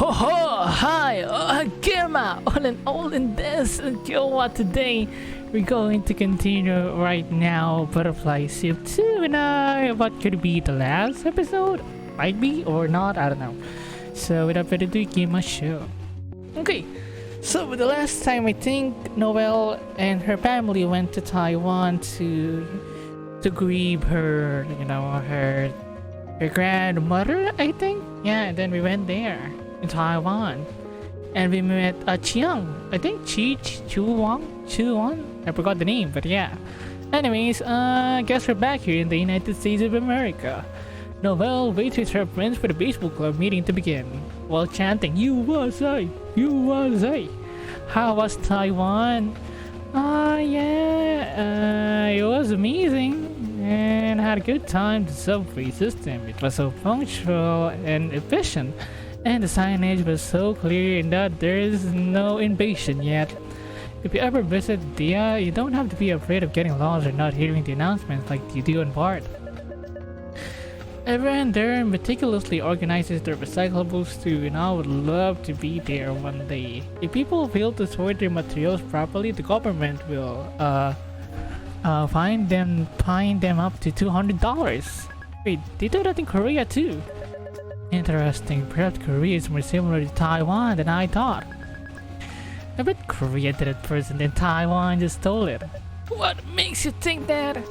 Ho ho! Hi! Girma! All in this! What today? We're going to continue right now Butterfly Soup 2 and what could be the last episode? Might be or not, I don't know. So without further ado, Min-seo. Okay, so the last time I think Noelle and her family went to Taiwan to grieve her, her grandmother, I think. Yeah, and then we went there in Taiwan, and we met Chiang. I think Chuan. I forgot the name, but yeah. Anyways, guess we're back here in the United States of America. Noelle waits with her friends for the baseball club meeting to begin, while chanting USA, USA. How was Taiwan? It was amazing. And I had a good time. The subway system, it was so punctual and efficient, and the signage was so clear in that there is no invasion yet. If you ever visit Diya, you don't have to be afraid of getting lost or not hearing the announcements like you do on board. Everyone there meticulously organizes their recyclables too, and I would love to be there one day. If people fail to sort their materials properly, the government will fine them up to $200. Wait, they do that in Korea too. Interesting. Perhaps Korea is more similar to Taiwan than I thought. I bet Korea did it first and then Taiwan just stole it. What makes you think that?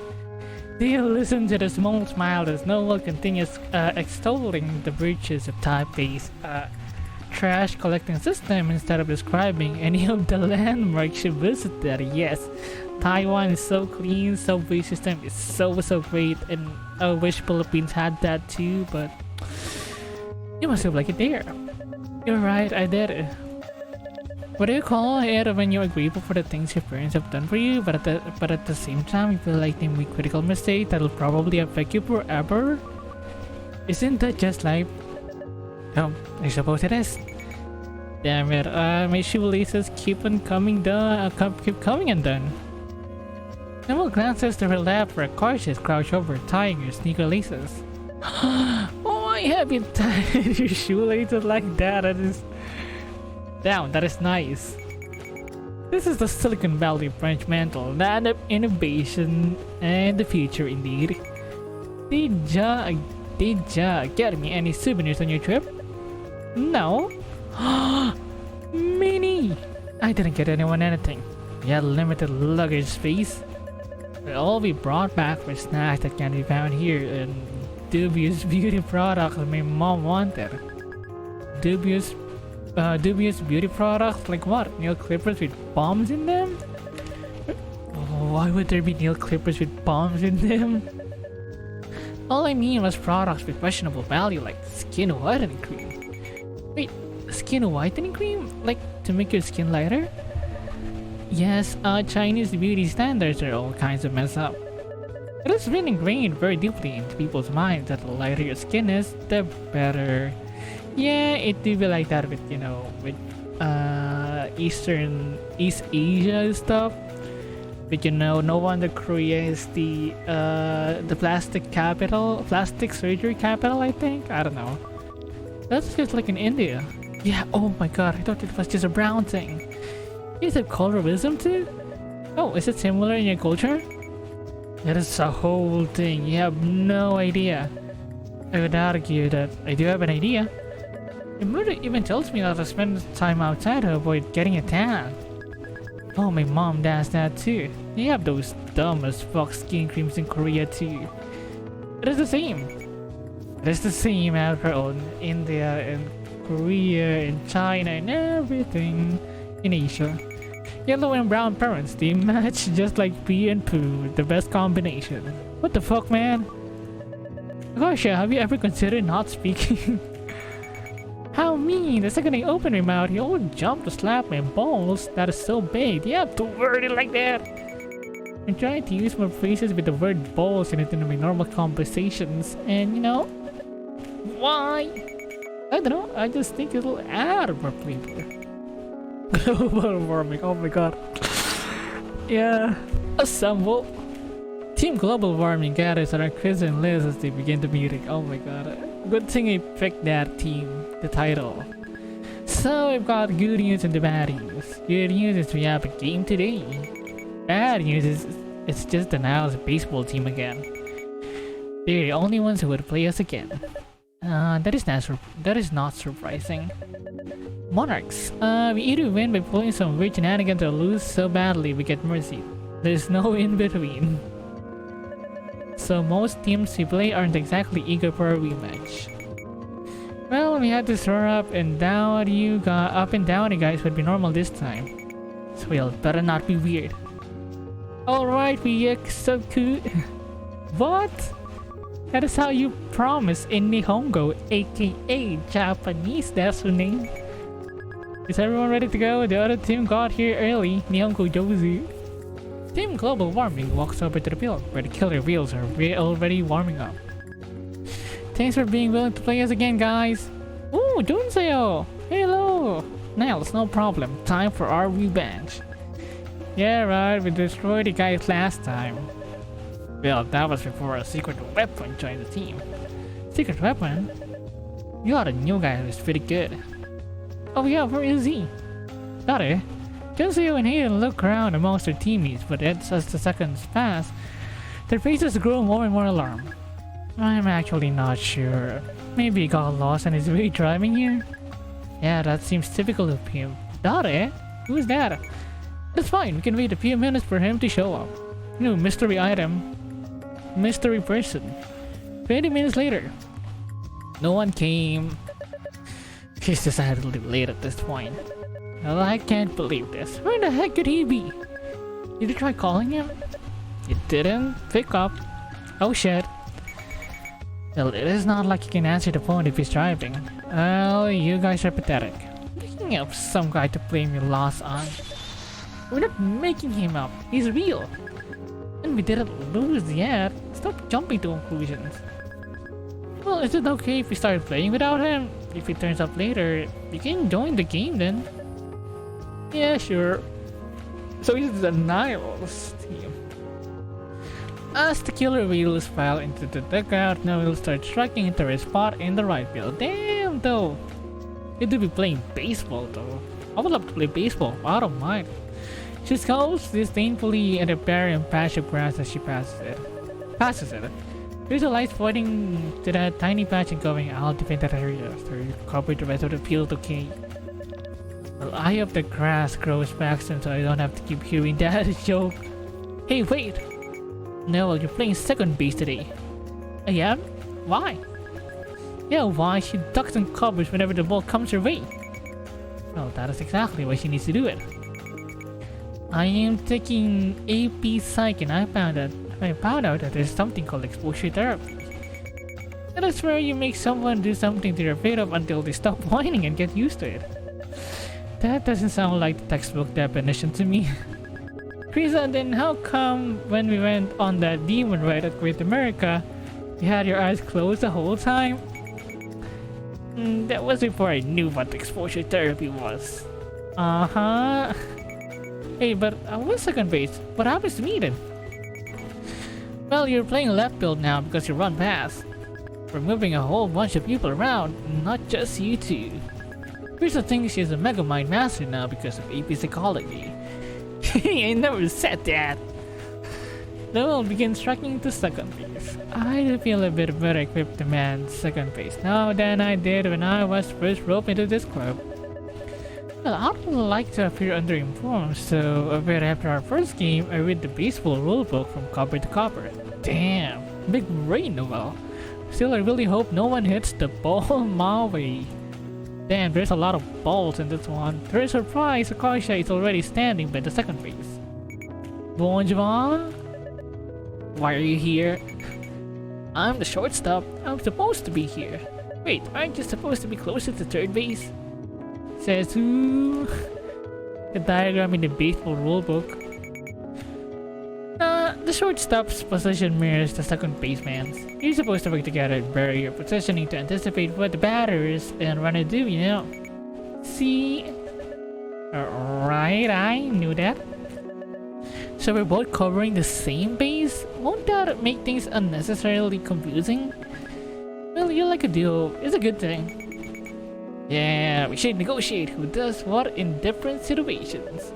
Do you listen to the small smile as Noelle continues extolling the virtues of Taipei's trash collecting system instead of describing any of the landmarks she visited? Yes, Taiwan is so clean, subway system is so great, and I wish Philippines had that too, but you must have liked it there. You're right, I did. What do you call it when you are grateful for the things your parents have done for you, but at the same time you feel like they make critical mistakes that'll probably affect you forever? Isn't that just life? Oh, I suppose it is. Damn it, my shoelaces keep coming undone. Noelle glances to her lap where Akarsha is crouched over, tying her sneaker laces. Why have you tied your shoelaces like that? That is nice. This is the Silicon Valley French mantle, land of innovation and the future indeed. Did ya get me any souvenirs on your trip? No? Mini! I didn't get anyone anything. We had limited luggage space. All we brought back were snacks that can't be found here and dubious beauty products my mom wanted. Dubious beauty products? Like what? Nail clippers with bombs in them? Why would there be nail clippers with bombs in them? All I mean was products with questionable value like skin whitening cream. Wait, skin whitening cream? Like to make your skin lighter? Yes, Chinese beauty standards are all kinds of messed up. It has been ingrained very deeply into people's minds that the lighter your skin is, the better. Yeah, it do be like that with East Asia stuff. But no wonder Korea is the plastic surgery capital, I think. I don't know. That's just like in India. Yeah, oh my god, I thought it was just a brown thing. Is it colorism too? Oh, is it similar in your culture? That is a whole thing. You have no idea. I would argue that I do have an idea. The mother even tells me that I spend time outside to avoid getting a tan. Oh, my mom does that too. They have those dumb as fuck skin creams in Korea too. It is the same. It is the same out for all India and Korea and China and everything in Asia. Yellow and brown parents, they match just like pee and poo, the best combination. What the fuck, man? Akarsha, have you ever considered not speaking? How mean! The second I open my mouth, you all jump to slap my balls. That is so big. You have to word it like that. I'm trying to use more phrases with the word balls in it in my normal conversations, and why? I don't know. I just think it'll add more flavor. Global warming. Oh my god. Yeah. Assemble. Team Global Warming gathers around Chris and Liz as they begin the meeting. Oh my god. Good thing I picked that team, the title. So we've got good news and the bad news. Good news is we have a game today. Bad news is it's just the Niles baseball team again. They're the only ones who would play us again. That is not surprising. Monarchs. We either win by pulling some weird shenanigans or lose so badly we get mercy. There's no in between. So most teams we play aren't exactly eager for a rematch. Well, we had to throw up and down you guys would be normal this time. So we'll better not be weird. Alright, we execute. What? That is how you promise in Nihongo, aka Japanese desunin. Is everyone ready to go? The other team got here early. Nihongo Jozu. Team Global Warming walks over to the field where the killer wheels are already warming up. Thanks for being willing to play us again, guys. Ooh, Min-seo! Hello! Niles, no problem. Time for our revenge. Yeah, right, we destroyed the guys last time. Well, that was before a secret weapon joined the team. Secret weapon? You are a new guy who's pretty good. Oh yeah, where is he? Daughter, Min-seo and Hayden look around amongst their teammates, but as the seconds pass, their faces grow more and more alarmed. I'm actually not sure. Maybe he got lost on his way driving here? Yeah, that seems typical of him. Daughter? Who's that? That's fine, we can wait a few minutes for him to show up. New mystery item. Mystery person. 20 minutes later. No one came. He's decidedly late at this point. Well, I can't believe this. Where the heck could he be? Did you try calling him? It didn't pick up. Oh shit. Well, it is not like you can answer the phone if he's driving. Well, you guys are pathetic. Picking up some guy to blame your loss on. We're not making him up. He's real. And we didn't lose yet. Stop jumping to conclusions. Well, is it okay if we start playing without him? If he turns up later, you can join the game then. Yeah, sure. So he's the Niles team. As the killer wheels file into the dugout, Noelle starts striking into her spot in the right field. Damn though! Good to be playing baseball though. I would love to play baseball, I don't mind. She scowls disdainfully at the barren patch of grass as she passes it. There's a light pointing to that tiny patch and going, I'll defend that area, so you cover the rest of the field, okay? Well, I hope the grass grows back soon so I don't have to keep hearing that joke. Hey, wait! No, you're playing second base today. I am? Why? Yeah, why? She ducks and covers whenever the ball comes her way. Well, that is exactly why she needs to do it. I am taking AP Psych and I found out that there's something called exposure therapy. That is where you make someone do something they're afraid of until they stop whining and get used to it. That doesn't sound like the textbook definition to me. Krisa, then how come when we went on that demon ride at Great America, you had your eyes closed the whole time? That was before I knew what exposure therapy was. Uh-huh. Hey, but I was second base. What happens to me then? Well, you're playing left field now because you run fast. We're moving a whole bunch of people around, not just you two. Krisa thinks she's a Mega Mind Master now because of AP Psychology. I never said that. Noelle begins striking to second base. I do feel a bit better equipped to man second base now than I did when I was first roped into this club. Well, I don't like to appear underinformed, so a bit after our first game, I read the baseball rulebook from cover to cover. Damn, big brain, Noelle. Still, I really hope no one hits the ball my way. Damn, there's a lot of balls in this one. To her surprise, Akarsha is already standing by the second base. Bonjour? Why are you here? I'm the shortstop. I'm supposed to be here. Wait, aren't you supposed to be closer to third base? Says who? The diagram in the baseball rulebook. The shortstop's position mirrors the second baseman's. You're supposed to work together and vary your positioning to anticipate what the batters and runner do, you know. See? Right, I knew that. So we're both covering the same base? Won't that make things unnecessarily confusing? Well, you like a duo. It's a good thing. Yeah, we should negotiate who does what in different situations.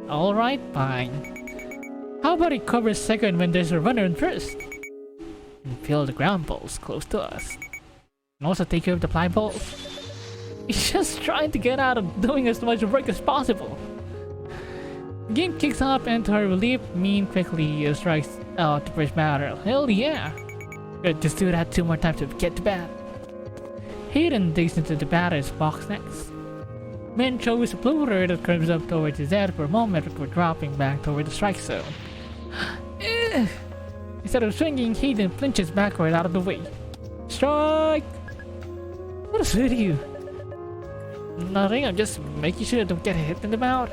Alright, fine. How about I cover second when there's a runner in first? And fill the ground balls close to us. And also take care of the fly balls. He's just trying to get out of doing as much work as possible. The game kicks off and to her relief, Min quickly strikes out the first batter. Hell yeah! Good, just do that 2 more times to get to bat. Hayden digs into the batter's box next. Min throws a floater that curves up towards his head for a moment before dropping back toward the strike zone. Instead of swinging, Hayden flinches backward out of the way. Strike! What is with you? Nothing, I'm just making sure I don't get hit in the mouth.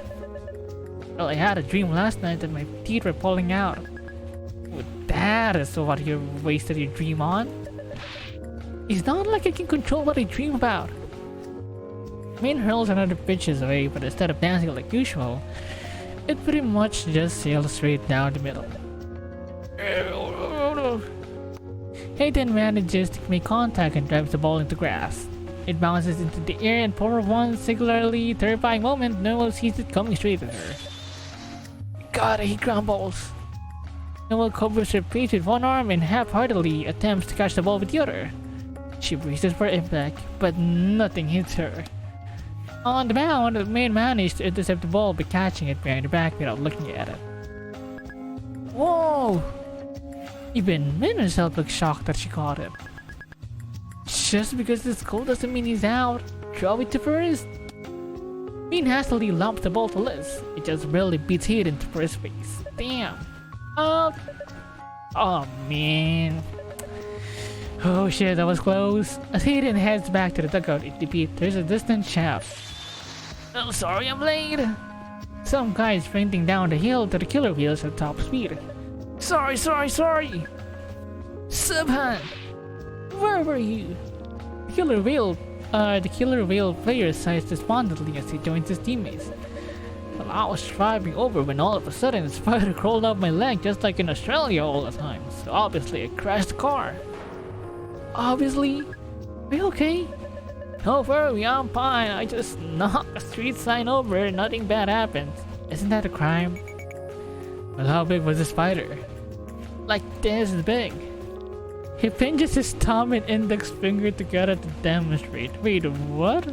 Well, I had a dream last night that my teeth were falling out. Well, that is what you wasted your dream on. It's not like I can control what I dream about. Min hurls another pitches away, but instead of dancing like usual, it pretty much just sails straight down the middle. Hayden manages to make contact and drives the ball into grass. It bounces into the air and for one singularly terrifying moment, Noelle sees it coming straight at her. God, I hate ground balls. Noelle covers her face with one arm and half-heartedly attempts to catch the ball with the other. She braces for impact, but nothing hits her. On the mound, Min managed to intercept the ball by catching it behind her back without looking at it. Whoa! Even Min herself looked shocked that she caught it. Just because it's cold doesn't mean he's out. Throw it to first. Min hastily lumps the ball to Liz. It just barely beats Hayden to first base. Damn. Oh man. Oh shit, that was close. As Hayden heads back to the dugout in defeat, there's a distant shout. Oh, sorry I'm late. Some guy is sprinting down the hill to the killer wheels at top speed. Sorry. Subhan, where were you? The killer whale player sighs despondently as he joins his teammates. Well, I was driving over when all of a sudden a spider crawled up my leg just like in Australia all the time. So obviously I crashed the car. Obviously? Are you okay? Don't worry, I'm fine. I just knocked a street sign over and nothing bad happened. Isn't that a crime? Well, how big was the spider? Like this big. He pinches his thumb and index finger together to demonstrate. Wait, what?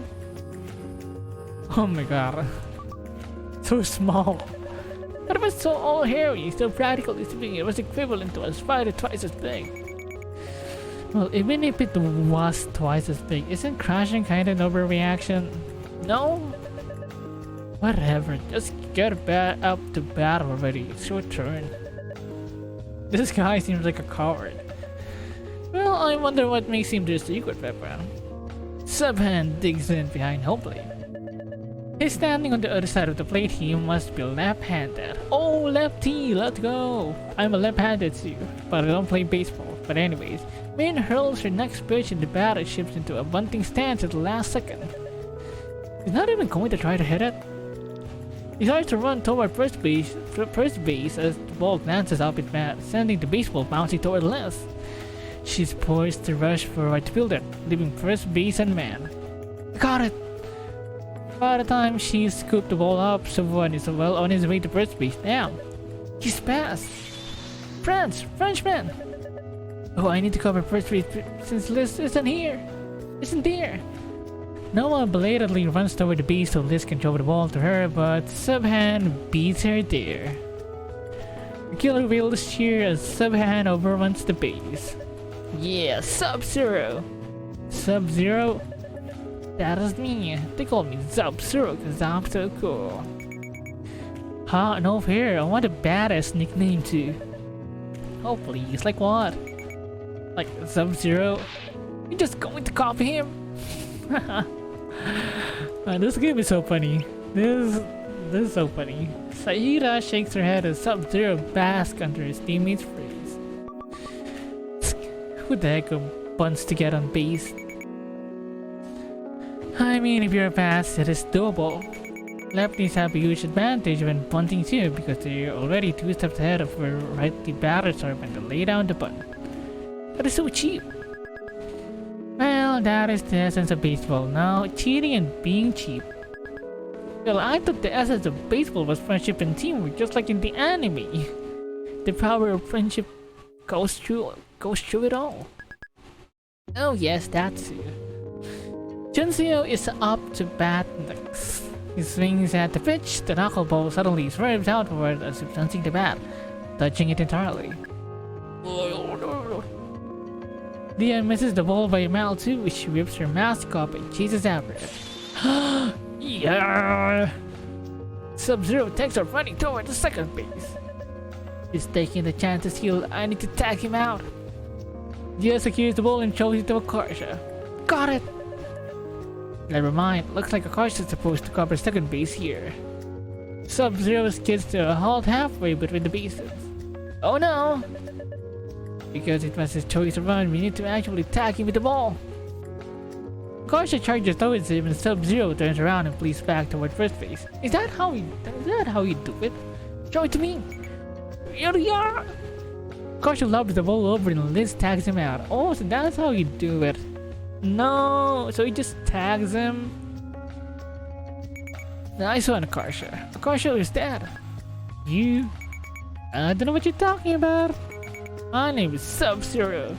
Oh my god. So small. But it was so all hairy, so practically speaking, it was equivalent to a spider twice as big. Well, even if it was twice as big, isn't crashing kind of an overreaction? No? Whatever, just get up to bat already, it's your turn. This guy seems like a coward. Well, I wonder what makes him the secret weapon. Subhand digs in behind home plate. He's standing on the other side of the plate, he must be left-handed. Oh, lefty, let's go! I'm a left-handed too, but I don't play baseball. But anyways, Min hurls her next pitch and the batter shifts into a bunting stance at the last second. He's not even going to try to hit it. He starts to run toward first base as the ball glances off his bat, sending the baseball bouncing toward Liz. She's poised to rush for right fielder, leaving first base unmanned. Got it! By the time she scooped the ball up, someone is well on his way to first base. Damn! He's passed! Frenchman! Oh, I need to cover first base since Liz isn't there! Noah belatedly runs toward the base so Liz can throw the ball to her, but Subhan beats her there. The killer wheels cheer as Subhan overruns the base. Yeah, Sub-Zero! Sub-Zero? That is me. They call me Sub-Zero because I'm so cool. Huh? No fair. I want a badass nickname too. Oh please, like what? Like Sub-Zero? You're just going to copy him? This game is so funny. This is so funny. Saida shakes her head as Sub-Zero basks under his teammate's praise. Who the heck wants to get on base? I mean, if you're fast, it is doable. Lefties have a huge advantage when bunting too because they're already 2 steps ahead of where righty batters are when they lay down the bunt. That is so cheap. Well, that is the essence of baseball now, cheating and being cheap. Well, I thought the essence of baseball was friendship and teamwork, just like in the anime. The power of friendship goes through it all. Oh yes, that's it. Min-seo is up to bat next. He swings at the pitch, the knuckleball suddenly swerves outward as if sensing the bat, touching it entirely. Diya misses the ball by a mile too, she rips her mask off and chases after it. Yeah! Sub-Zero takes off running toward the second base. He's taking the chance to steal. I need to tag him out. Diya secures the ball and throws it to Akarsha. Got it! Never mind, looks like Akarsha is supposed to cover second base here. Sub-Zero skids to a halt halfway between the bases. Oh no! Because it was his choice to run, we need to actually tag him with the ball. Akarsha charges towards him and Sub-Zero turns around and flees back toward first base. Is that how you do it? Show it to me! Yeah! Akarsha lobs the ball over and Liz tags him out. Oh, so that's how you do it. No, so he just tags him. Nice one, Akarsha. Akarsha is dead. You? I don't know what you're talking about. My name is Sub-Zero.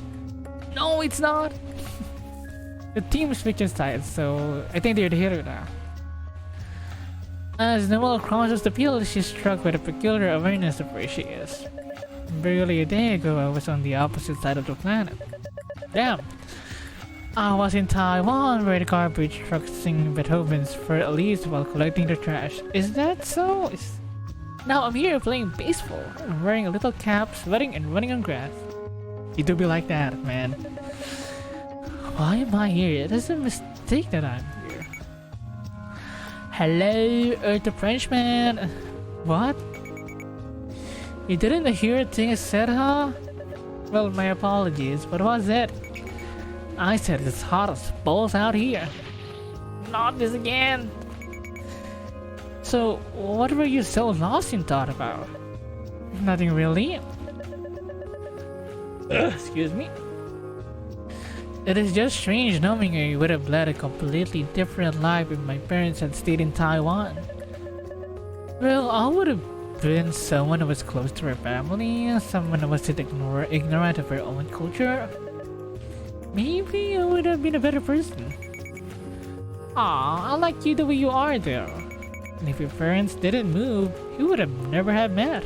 No, it's not. The team is switching sides, so I think they're the hero now. As Noelle crosses the field, she's struck with a peculiar awareness of where she is. Barely a day ago, I was on the opposite side of the planet. Damn. I was in Taiwan where the garbage trucks sing Beethoven's For Elise while collecting the trash. Is that so? Now I'm here playing baseball. I'm wearing a little cap, sweating and running on grass. You do be like that, man. Why am I here? It is a mistake that I'm here. Hello, Earth the Frenchman. What? You didn't hear a thing I said, huh? Well, my apologies, but what was it? I said it's hot as balls out here. Not this again. So, what were you so lost in thought about? Nothing really. Excuse me. It is just strange knowing I would have led a completely different life if my parents had stayed in Taiwan. Well, I would have been someone who was close to her family, someone who wasn't ignorant of her own culture. Maybe I would have been a better person. Aw, I like you the way you are though. And if your parents didn't move, you would have never have met.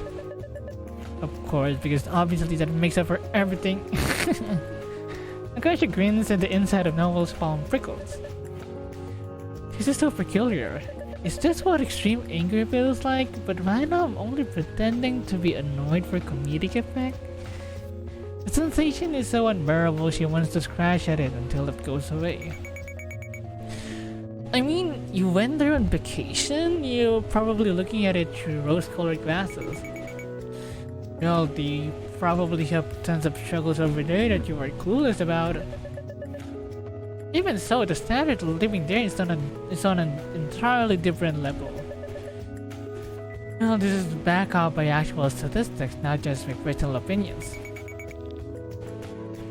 Of course, because obviously that makes up for everything. Akarsha grins and the inside of Noelle's palm prickles. This is so peculiar. Is this what extreme anger feels like? But right now I'm only pretending to be annoyed for comedic effect. The sensation is so unbearable she wants to scratch at it until it goes away. I mean, you went there on vacation? You're probably looking at it through rose-colored glasses. Well, you probably have tons of struggles over there that you are clueless about. Even so, the standard of living there is on an entirely different level. Well, this is backed up by actual statistics, not just my personal opinions.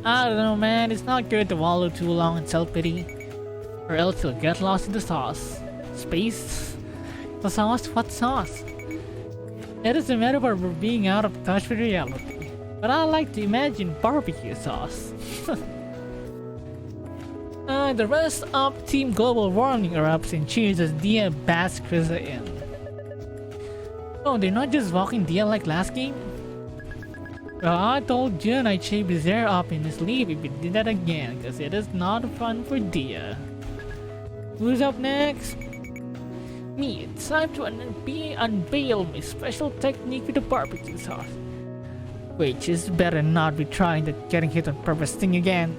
I don't know, man, it's not good to wallow too long in self-pity, or else you'll get lost in the sauce. Space? The sauce? What sauce? It is a metaphor for being out of touch with reality, but I like to imagine barbecue sauce. The rest of Team Global Warming erupts and cheers as Diya bats Krisa in. Oh, they're not just walking Diya like last game? Well, I told Jun I'd shave his hair up in his sleeve if he did that again, cause it is not fun for Diya. Who's up next? Me, it's time to unveil my special technique with the barbecue sauce. Wait, just better not be trying that getting hit on purpose thing again.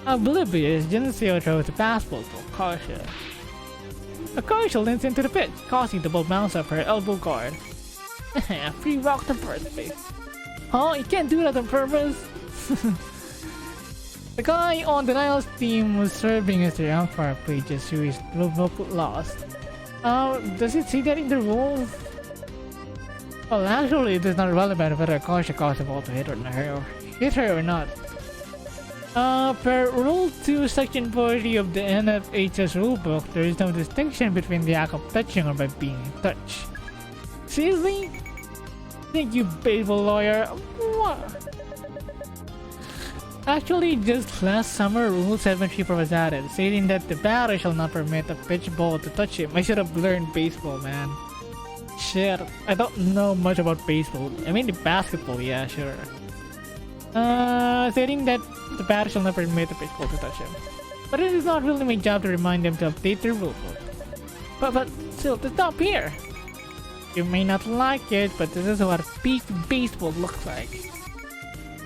Oblivious, Min-seo throws the fastball to Akarsha. Akarsha leans into the pitch, causing the ball bounce off her elbow guard. Free walk to first base. Oh, you can't do that on purpose. The guy on the Niles team was serving as the umpire pages who is lost. Does it say that in the rules? Well, actually, it is not relevant whether Akarsha caused the ball to hit her or not. Per Rule 2, Section 40 of the NFHS rulebook, there is no distinction between the act of touching or by being touched. Seriously? Thank you, baseball lawyer. What? Actually, just last summer, Rule 73 was added, stating that the batter shall not permit a pitch ball to touch him. I should have learned baseball, man. Shit, I don't know much about baseball. I mean, the basketball, yeah, sure. Stating that the batter shall not permit a pitch ball to touch him. But it is not really my job to remind them to update their rulebook. But still, to stop here. You may not like it, but this is what peak baseball looks like.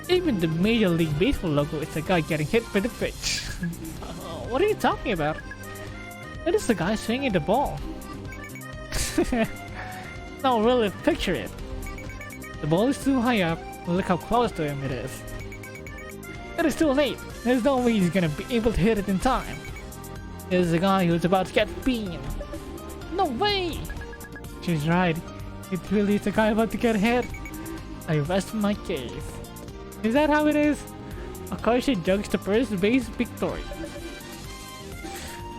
Even the Major League Baseball logo is a guy getting hit by the pitch. What are you talking about? It is the guy swinging the ball. No, really, picture it. The ball is too high up, look how close to him it is. It is too late, there's no way he's gonna be able to hit it in time. It is the guy who's about to get beamed. No way! She's right, it really is the guy about to get hit. I rest my case. Is that how it is? Akarsha jugs the first base victory.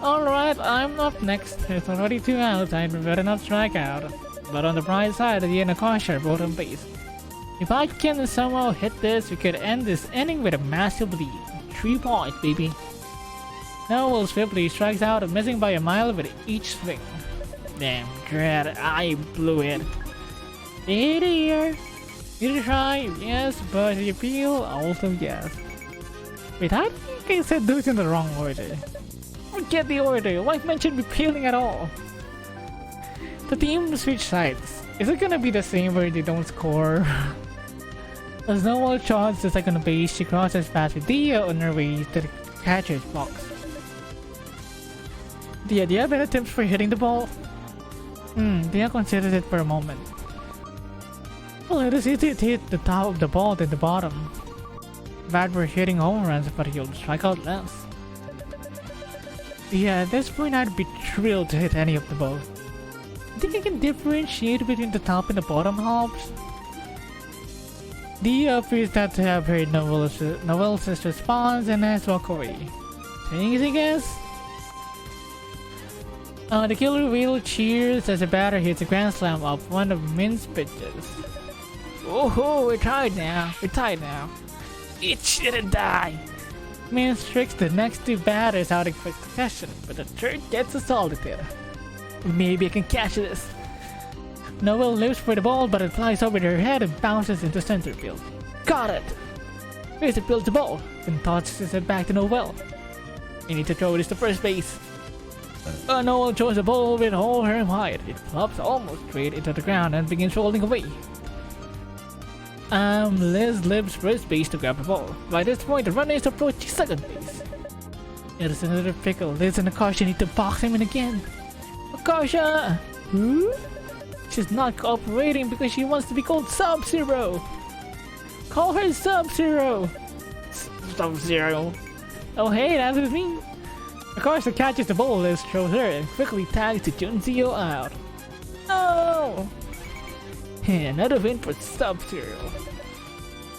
Alright, I'm up next. It's already 2 outs, I better not strike out. But on the bright side, Diya and Akarsha are both on base. If I can somehow hit this, we could end this inning with a massive lead. 3 points, baby. Noelle swiftly strikes out, missing by a mile with each swing. Damn, dread, I blew it. Hey dear. You try, yes, but you feel also yes. Wait, I think I said those in the wrong order. Forget the order, why mention me peeling at all? The team switch sides. Is it gonna be the same where they don't score? As Noelle trots to second base, she crosses past with Diya on her way to the catcher's box. Diya, do you have any tips for hitting the ball? Diya considers it for a moment. Well, it is easier to hit the top of the ball than the bottom. Bad for hitting home runs, but he'll strike out less. Yeah, at this point I'd be thrilled to hit any of the balls. Think I can differentiate between the top and the bottom halves? Diya appears not to have heard Noelle's response and has walked away. Things, I guess? The killer wheel cheers as the batter hits a grand slam off one of Min's pitches. Oh, we're tied now. It shouldn't die. Min strikes the next 2 batters out in quick succession, but the third gets assaulted. Maybe I can catch this. Noelle lives for the ball, but it flies over her head and bounces into center field. Got it! Here's the fields the ball, and tosses it back to Noelle. You need to throw this to first base. Noelle throws the ball with all her might. It flops almost straight into the ground and begins rolling away. Liz leaves first base to grab the ball. By this point, the runner is approaching second base. It is another pickle. Liz and Akarsha need to box him in again. Akarsha! Who? She's not cooperating because she wants to be called Sub-Zero. Call her Sub-Zero. Sub-Zero. Oh hey, that's what it means. Akarsha catches the ball, Liz throws her and quickly tags the Min-seo out. No! Another win for Sub-Zero.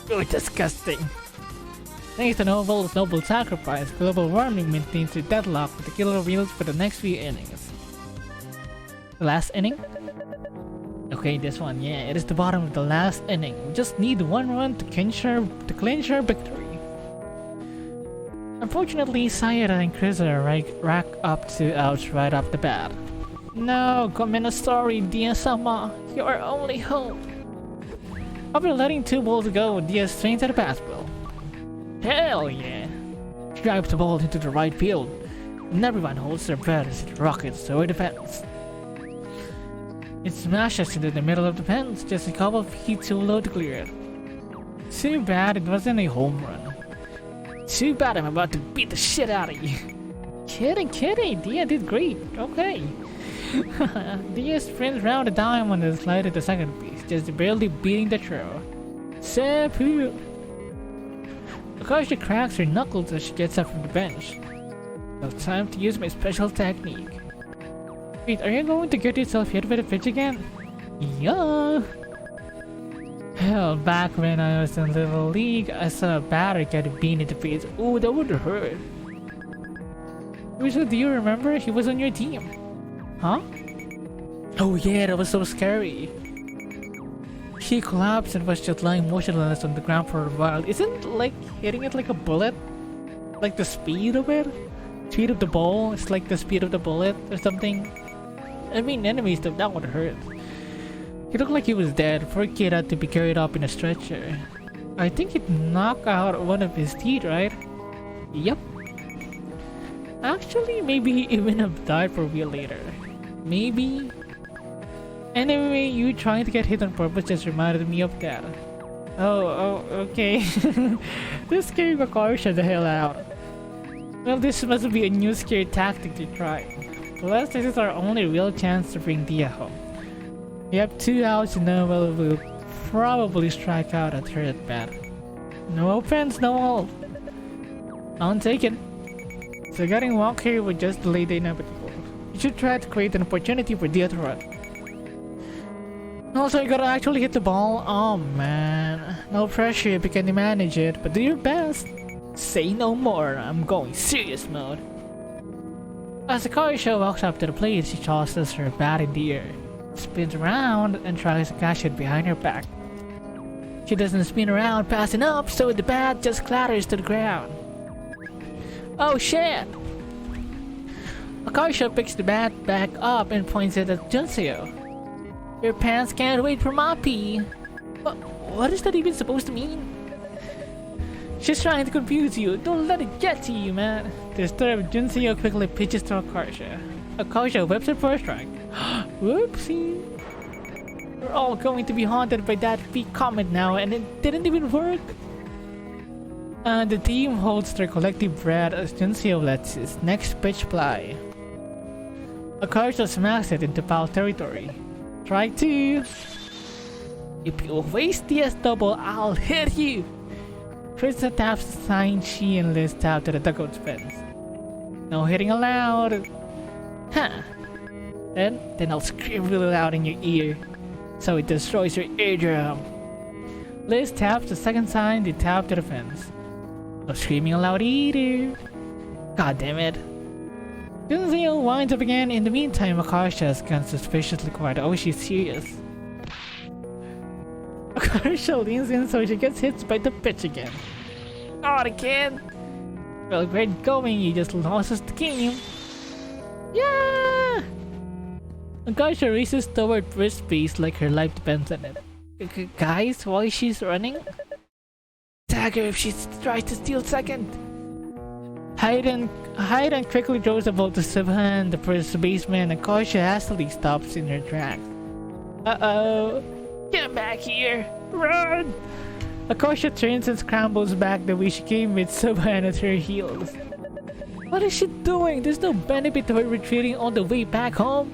You're disgusting. Thanks to Noelle's noble sacrifice, global warming maintains their deadlock with the killer wheels for the next few innings. The last inning? Okay, this one, yeah, it is the bottom of the last inning. We just need 1 run to clinch our victory. Unfortunately, Sayada and Krisa rack up 2 outs right off the bat. No, sorry, Diya-sama. You're our only hope. After letting 2 balls go, Diya strains at the basketball. Hell yeah! She drives the ball into the right field, and everyone holds their breath as it rockets toward the fence. It smashes into the middle of the fence, just a couple of feet too low to clear it. Too bad it wasn't a home run. Too bad I'm about to beat the shit out of you. Kidding, Diya did great, okay. Diya sprints round the diamond and slides to the second base, just barely beating the throw. Seppu! Akarsha cracks her knuckles as she gets up from the bench. Now time to use my special technique. Wait, are you going to get yourself hit with a pitch again? Yeah! Hell, back when I was in Little League, I saw a batter get beaten in the face. Ooh, that would hurt. Do you remember? He was on your team. Huh? Oh yeah, that was so scary. She collapsed and was just lying motionless on the ground for a while. Isn't like hitting it like a bullet? Like the speed of it? Speed of the ball? It's like the speed of the bullet or something? I mean, enemies, that would hurt. He looked like he was dead. Poor kid had to be carried up in a stretcher. I think it knocked out one of his teeth, right? Yep. Actually, maybe he even have died for real later. Maybe. Anyway, you trying to get hit on purpose just reminded me of that. Oh, okay. This scaring Akarsha the hell out. Well, this must be a new scary tactic to try. Plus, this is our only real chance to bring Diya home. We have 2 outs and Noelle will probably strike out at her at bat. No offense, Noelle. I'll take it. So getting walk here would just delay the inevitable. You should try to create an opportunity for Diya to run. Also, you gotta actually hit the ball. Oh man. No pressure if you can manage it, but do your best. Say no more, I'm going serious mode. As Akarsha walks up to the plate, she tosses her bat in the air, spins around, and tries to catch it behind her back. She doesn't spin around fast enough, so the bat just clatters to the ground. Oh shit! Akarsha picks the bat back up and points it at Min-seo. Your pants can't wait for my pee. What is that even supposed to mean? She's trying to confuse you. Don't let it get to you, man. Disturbed, Min-seo quickly pitches to Akarsha. Akarsha whips it for a strike. Whoopsie. We're all going to be haunted by that fake comment now, and it didn't even work. The team holds their collective breath as Min-seo lets his next pitch fly. Akarsha smacks it into foul territory. Strike 2. If you waste the S double, I'll hit you. Krista taps the sign she and Liz tap to the dugout fence. No hitting allowed. Huh. Then I'll scream really loud in your ear, so it destroys your eardrum. Liz taps the second sign they tap to the fence. No screaming aloud either. God damn it. Min-seo winds up again. In the meantime, Akarsha has gone suspiciously quiet. Oh, she's serious. Akarsha leans in so she gets hit by the pitch again. Not again! Well, great going, you just lost us the game. Yeah! Akarsha races toward first base like her life depends on it. Guys, while she's running, tag her if she tries to steal second. Hayden quickly throws the ball to Subhan, the first baseman, and Akarsha hastily stops in her tracks. Uh-oh. Get back here! Run! Akarsha turns and scrambles back the way she came with Subhan at her heels. What is she doing? There's no benefit to her retreating all the way back home.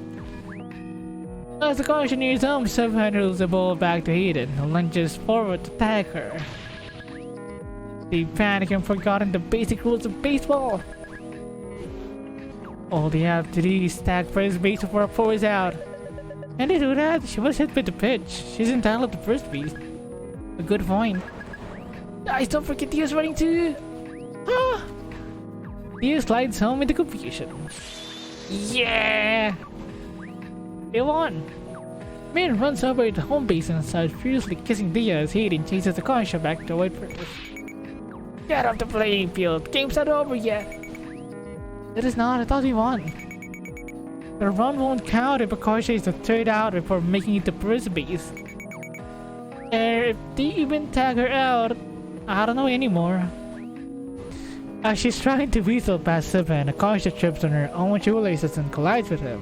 As Akarsha nears home, Subhan hurls the ball back to Hayden, who lunges forward to tag her. They panic and forgotten the basic rules of baseball. All they have to do is tag first base before a four is out. And they do that. She was hit with the pitch. She's entitled to first base. A good point. Guys, don't forget Diya's running too. Ah! Diya slides home in the confusion. Yeah! They won. Min runs over to home base and starts furiously kissing Diya as Hayden chases Akarsha back to white first. Get off the playing field. Game's not over yet. It is not. I thought we won. The run won't count if Akarsha is the third out before making it to first base. If they even tag her out, I don't know anymore. As she's trying to weasel past Subhan, Akarsha trips on her own shoelaces and collides with him.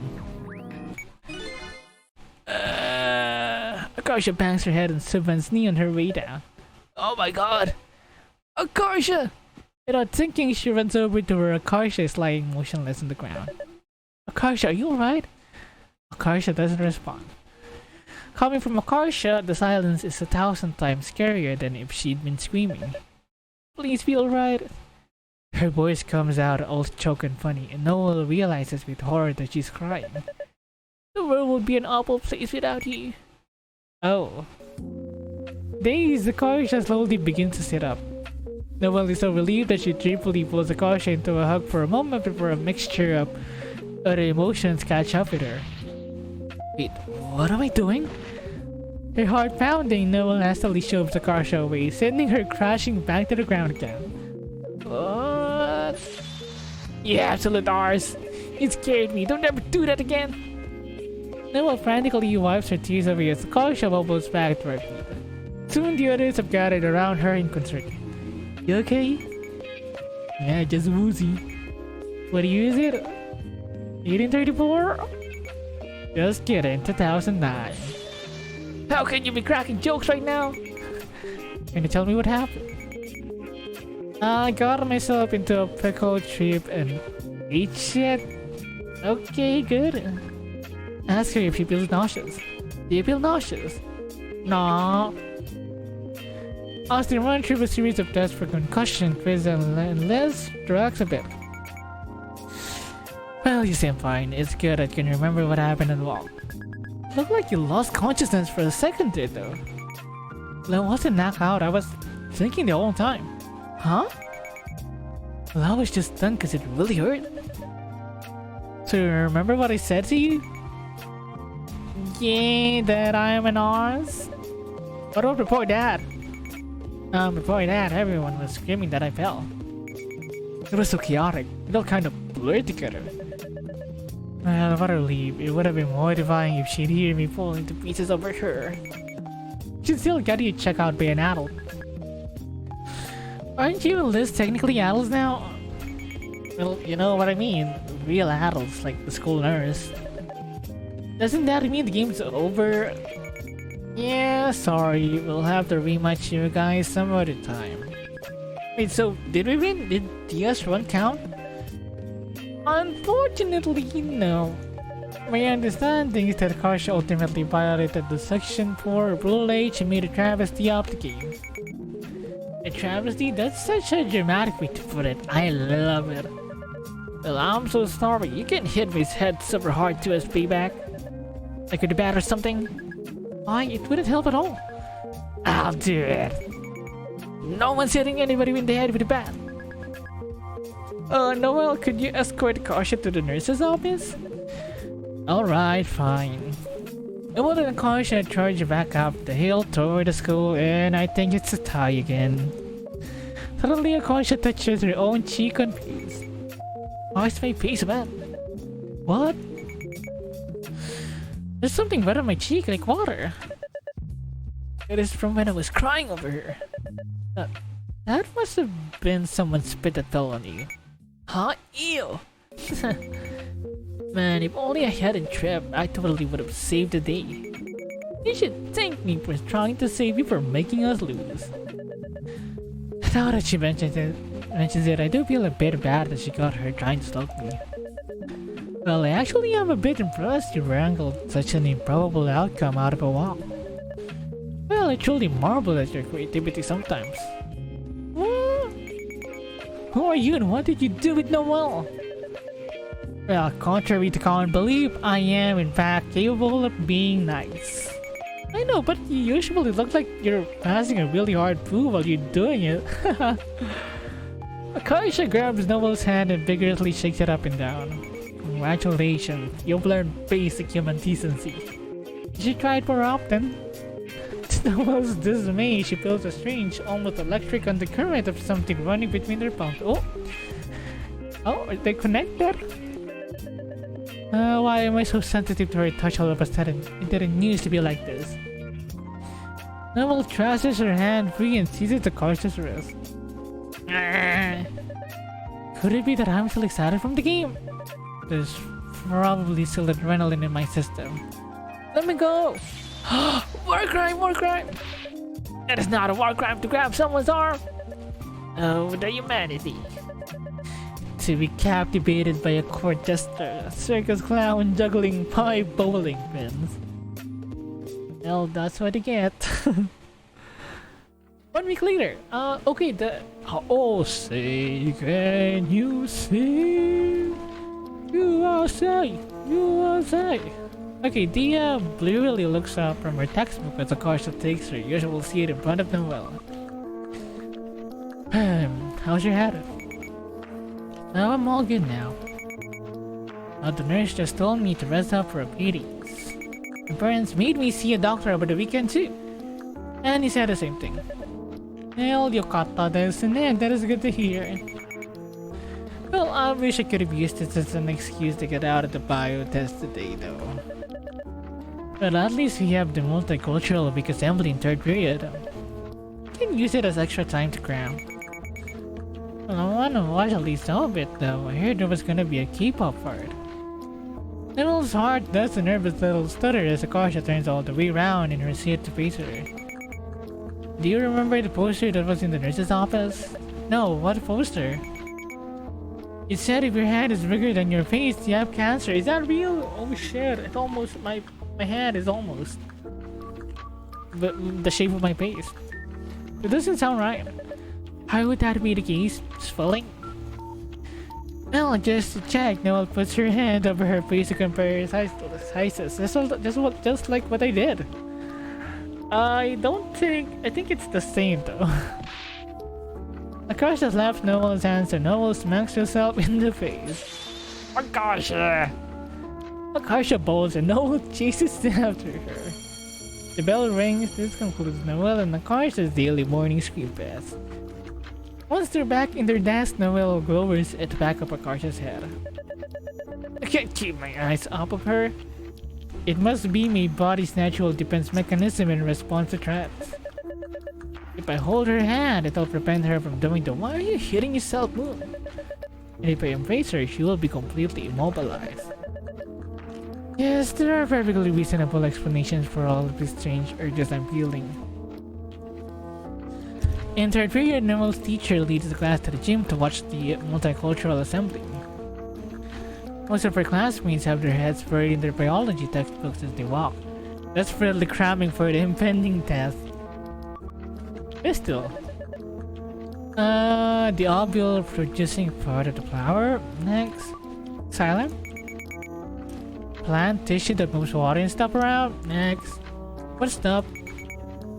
Akarsha bangs her head on Subhan's knee on her way down. Oh my god! Akarsha! Without thinking, she runs over to where Akarsha is lying motionless on the ground. Akarsha, are you alright? Akarsha doesn't respond. Coming from Akarsha, the silence is 1,000 times scarier than if she'd been screaming. Please be alright. Her voice comes out all choked and funny, and Noelle realizes with horror that she's crying. The world would be an awful place without you. Oh. Dazed, Akarsha slowly begins to sit up. Noelle is so relieved that she cheerfully pulls Akarsha into a hug for a moment before a mixture of other emotions catch up with her. Wait, what am I doing? Her heart pounding, Noelle hastily shoves Akarsha away, sending her crashing back to the ground again. What? You absolute arse! You scared me, don't ever do that again! Noelle frantically wipes her tears away as Akarsha wobbles back to her feet. Soon the others have gathered around her in concern. You okay? Yeah, just woozy. What year is it? 1834? Just kidding, 2009. How can you be cracking jokes right now? Can you tell me what happened? I got myself into a pickle trip and ate shit. Okay, good. Ask her if she feels nauseous. Do you feel nauseous? Nah. Austin run through a series of tests for concussion, quiz, and less drugs a bit. Well, you seem fine. It's good I can remember what happened and walk. Looked like you lost consciousness for a second there, though. Well, I wasn't knocked out. I was thinking the whole time. Huh? Well, I was just stunned because it really hurt. So you remember what I said to you? Yeah, that I am an arse. What about before that? Before that, everyone was screaming that I fell. It was so chaotic. It all kind of blurred together. Well, what a relief. It would have been mortifying if she'd hear me falling to pieces over her. She'd still get you checked out by an adult. Aren't you and Liz technically adults now? Well, you know what I mean. Real adults, like the school nurse. Doesn't that mean the game's over? Yeah, sorry. We'll have to rematch you guys some other time. Wait, so did we win? Did Diya's run count? Unfortunately, no. My understanding is that Akarsha ultimately violated the Section 4 Rule 8 and made a travesty of the game. A travesty? That's such a dramatic way to put it. I love it. Well, I'm so sorry. You can hit his head super hard to his payback. Like a bat or something? Why, it wouldn't help at all. I'll do it. No one's hitting anybody in the head with a bat. Noelle, could you escort Akarsha to the nurse's office? Alright, fine. Noelle and Akarsha charge back up the hill toward the school, and I think it's a tie again. Suddenly, Akarsha touches her own cheek confused. Why's my face wet? What? There's something wet on my cheek like water. It is from when I was crying over her. That must have been someone spit that fell on you. Huh? Ew! Man, if only I hadn't tripped, I totally would have saved the day. You should thank me for trying to save you from making us lose. Now that she mentions it, I do feel a bit bad that she got hurt trying to stop me. Well, I actually am a bit impressed you wrangled such an improbable outcome out of a walk. Well, I truly marvel at your creativity sometimes. What? Who are you and what did you do with Noelle? Well, contrary to common belief, I am in fact capable of being nice. I know, but you usually look like you're passing a really hard poo while you're doing it. Akarsha grabs Noelle's hand and vigorously shakes it up and down. Congratulations, you've learned basic human decency. You should try it more often. To Noelle's dismay, she feels a strange, almost electric undercurrent of something running between their palms. Oh, are they connected? Why am I so sensitive to her touch all of a sudden? It didn't used to be like this. Noelle thrashes her hand free and seizes Akarsha's wrist. Could it be that I'm still excited from the game? There's probably still adrenaline in my system. Let me go! War crime! War crime! It is not a war crime to grab someone's arm! Oh, the humanity. To be captivated by a court jester, a circus clown juggling 5 bowling pins. Well, that's what you get. 1 week later, okay, oh, say, can you see? USA, USA. Okay, Diya blearily looks up from her textbook as Akarsha takes her usual seat in front of Noelle. How's your head? Oh, I'm all good now. The nurse just told me to rest up for a meetings. My parents made me see a doctor over the weekend too. And he said the same thing. Well, yokata desu ne. That is good to hear. Well, I wish I could have used this as an excuse to get out of the bio test today though. But at least we have the multicultural week assembly in 3rd period. You can use it as extra time to cram. Well, I wanna watch at least some of it though. I heard there was gonna be a K-pop part. Noelle's heart does a nervous little stutter as Akarsha turns all the way around in her seat to face her. Do you remember the poster that was in the nurse's office? No, what poster? It said if your head is bigger than your face, you have cancer. Is that real? Oh shit, it's almost my head is almost the shape of my face. It doesn't sound right. How would that be the case? Swelling? Well, just to check, Noelle puts her hand over her face to compare sizes. Just like what I did. I think it's the same though. Akarsha slaps Noelle's hands and Noelle smacks herself in the face. Akarsha! Akarsha bowls and Noelle chases after her. The bell rings. This concludes Noelle and Akarsha's daily morning screen pass. Once they're back in their desk, Noelle glowers at the back of Akarsha's head. I can't keep my eyes off of her. It must be my body's natural defense mechanism in response to threats. If I hold her hand, it'll prevent her from doing the "why are you hitting yourself" move. And if I embrace her, she will be completely immobilized. Yes, there are perfectly reasonable explanations for all of these strange urges I'm feeling. In 3rd period, Noelle's teacher leads the class to the gym to watch the multicultural assembly. Most of her classmates have their heads buried in their biology textbooks as they walk, desperately cramming for the impending test. Pistol. The ovule producing part of the flower. Next. Silent. Plant tissue that moves water and stuff around. Next. What stop?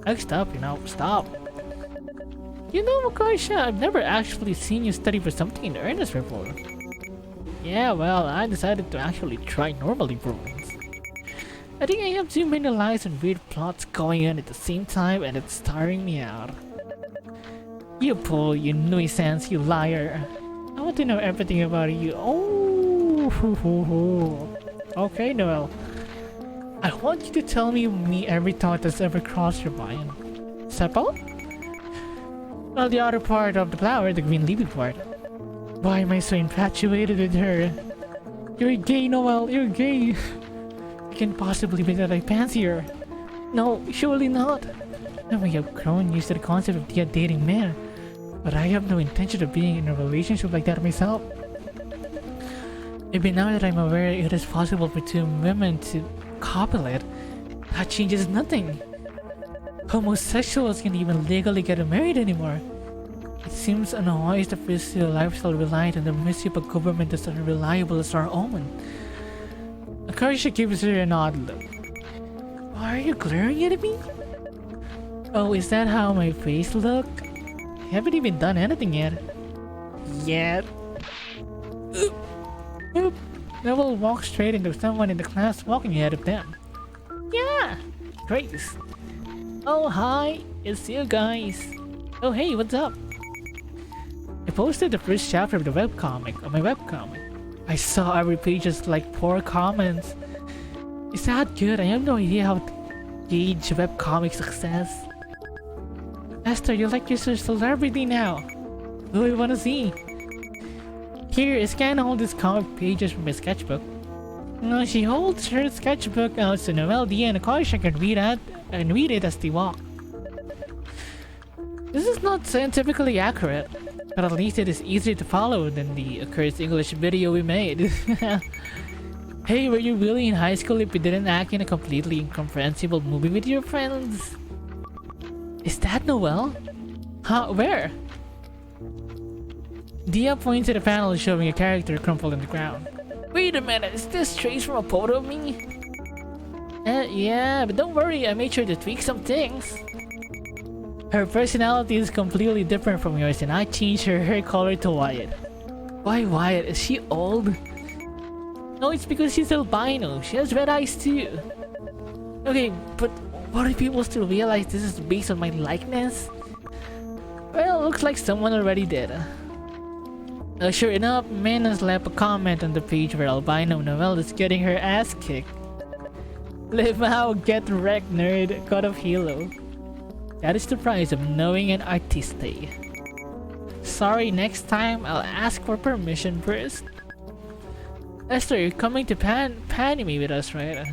Next up, stop. You know, Akarsha, I've never actually seen you study for something in earnest before. Yeah, well, I decided to actually try normally for once. I think I have too many lies and weird plots going on at the same time and it's tiring me out. You pull, you nuisance, you liar. I want to know everything about you. Oh, okay, Noelle. I want you to tell me every thought that's ever crossed your mind. Sepal? Well, the other part of the flower, the green leafy part. Why am I so infatuated with her? You're gay, Noelle, you're gay. You can't possibly be that I fancy her. No, surely not. I may have grown used to the concept of Diya dating men, but I have no intention of being in a relationship like that myself. Maybe now that I'm aware it is possible for two women to copulate, that changes nothing. Homosexuals can't even legally get married anymore. It seems unwise to pursue a lifestyle reliant on the mercy of a government as unreliable as our own. Akarsha gives her an odd look. Why are you glaring at me? Oh, is that how my face look? I haven't even done anything yet. Oop. Noelle walks straight into someone in the class walking ahead of them. Yeah! Grace. Oh, hi! It's you guys! Oh, hey, what's up? I posted the first chapter of my webcomic. I saw every page just like 4 comments. Is that good? I have no idea how to gauge webcomic success. Esther, you're like you're a celebrity now. Who do you want to see? Here, scan all these comic pages from my sketchbook. She holds her sketchbook out so Noelle, Diya, and Akarsha can read it as they walk. This is not scientifically accurate, but at least it is easier to follow than the accursed English video we made. Hey, were you really in high school if you didn't act in a completely incomprehensible movie with your friends? Is that Noelle? Huh, where? Diya points at a panel showing a character crumpled on the ground. Wait a minute, is this trace from a photo of me? Yeah, but don't worry, I made sure to tweak some things. Her personality is completely different from yours and I changed her hair color to Wyatt. Why Wyatt? Is she old? No, it's because she's albino. She has red eyes too. Okay, but what if people still realize this is based on my likeness? Well, looks like someone already did. Sure enough, Min has left a comment on the page where albino Noelle is getting her ass kicked. Live out, get wrecked, nerd. God of Halo. That is the price of knowing an artiste. Sorry, next time I'll ask for permission first. Esther, you're coming to Panime with us, right?